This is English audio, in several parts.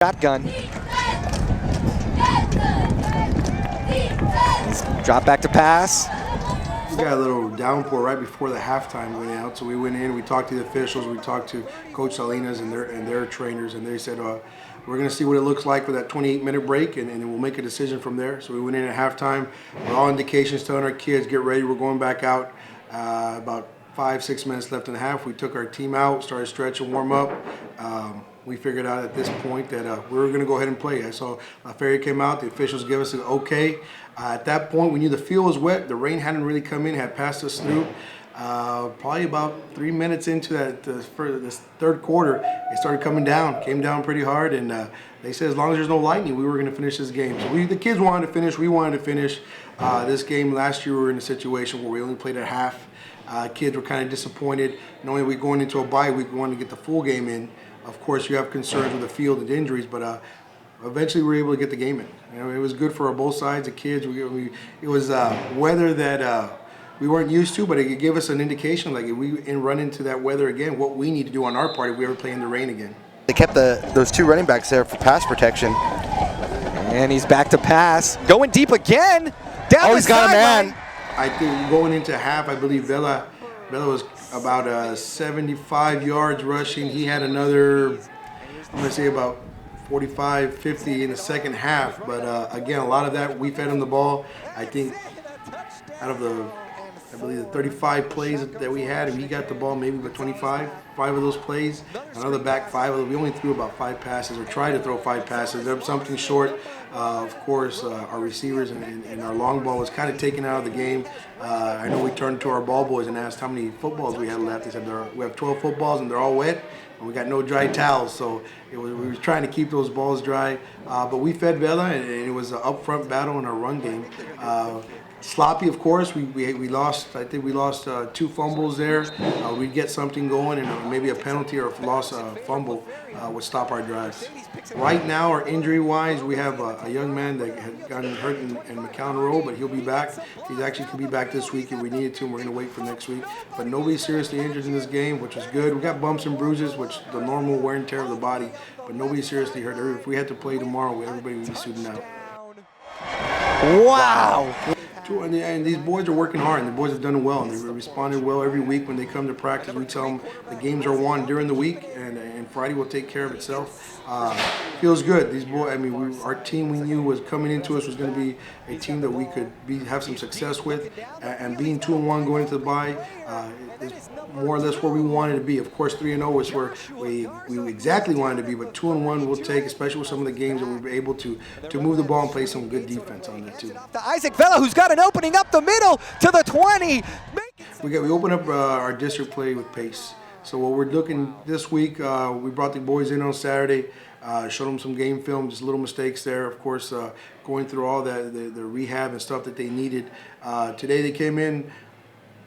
Shotgun. Drop back to pass. We got a little downpour right before the halftime went out, so we went in, we talked to the officials, we talked to Coach Salinas and their trainers, and they said we're going to see what it looks like for that 28-minute break, and then we'll make a decision from there. So we went in at halftime with all indications telling our kids, get ready, we're going back out. About 5-6 minutes left in the half, we took our team out, started stretching, warm up. We figured out at this point that we were going to go ahead and play. I saw Ferry came out, the officials gave us an okay. At that point, we knew the field was wet. The rain hadn't really come in, had passed us through. Probably about 3 minutes into this third quarter, it started coming down, came down pretty hard, and they said as long as there's no lightning, we were going to finish this game. So the kids wanted to finish, we wanted to finish. This game last year we were in a situation where we only played at half. Kids were kind of disappointed. Knowing we were going into a bye week, we wanted to get the full game in. Of course, you have concerns with the field and injuries, but eventually we were able to get the game in. You know, it was good for both sides, the kids. It was weather that we weren't used to, but it could give us an indication, like if we run into that weather again, what we need to do on our part if we ever play in the rain again. They kept those two running backs there for pass protection. And he's back to pass. Going deep again. Down He's got a man. I think going into half, I believe Vela was about 75 yards rushing. He had another, I'm going to say about 45, 50 in the second half. But again, a lot of that, we fed him the ball. I think out of I believe the 35 plays that we had, he got the ball maybe with 25. 5 of those plays, another back 5 of them. We only threw about 5 passes, or tried to throw 5 passes. There was something short. Of course, our receivers and our long ball was kind of taken out of the game. I know we turned to our ball boys and asked how many footballs we had left. They said we have 12 footballs and they're all wet, and we got no dry towels. So we were trying to keep those balls dry. But we fed Vela, and it was an upfront battle in our run game. Sloppy, of course. We lost. I think we lost 2 fumbles there. We'd get something going, and maybe a penalty or a loss fumble would stop our drives. Right now, our injury-wise, we have a young man that had gotten hurt in McAllen Road, but he'll be back. He actually could be back this week if we needed to, and we're going to wait for next week. But nobody's seriously injured in this game, which is good. We got bumps and bruises, which the normal wear and tear of the body, but nobody's seriously hurt. If we had to play tomorrow, everybody would be suiting out. Wow. And these boys are working hard, and the boys have done well, and they've responded well every week when they come to practice. We tell them the games are won during the week, and Friday will take care of itself. Feels good. These boys, I mean, our team we knew was coming into us was going to be a team that we could have some success with, and being 2-1 going into the bye is more or less where we wanted to be. Of course, 3-0 is where we exactly wanted to be, but 2-1 we'll take, especially with some of the games that we were able to move the ball and play some good defense on that too. To Isaac Vela, who's got an opening up the middle to the 20. We opened up our district play with pace. So what we're looking this week, we brought the boys in on Saturday, showed them some game film, just little mistakes there. Of course, going through all the rehab and stuff that they needed. Today they came in.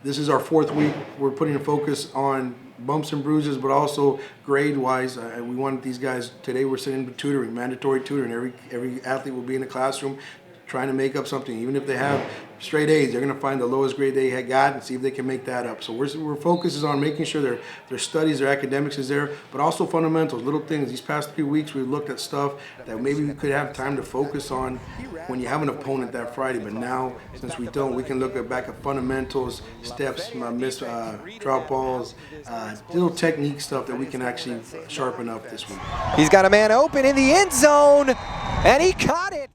This is our 4th week. We're putting a focus on bumps and bruises, but also grade-wise. And we wanted these guys, today we're sending tutoring, mandatory tutoring. Every athlete will be in the classroom trying to make up something. Even if they have straight A's, they're going to find the lowest grade they had got and see if they can make that up. So we're focused on making sure their studies, their academics is there, but also fundamentals, little things. These past 3 weeks we've looked at stuff that maybe we could have time to focus on when you have an opponent that Friday. But now, since we don't, we can look back at fundamentals, steps, missed drop balls, little technique stuff that we can actually sharpen up this week. He's got a man open in the end zone, and he caught it.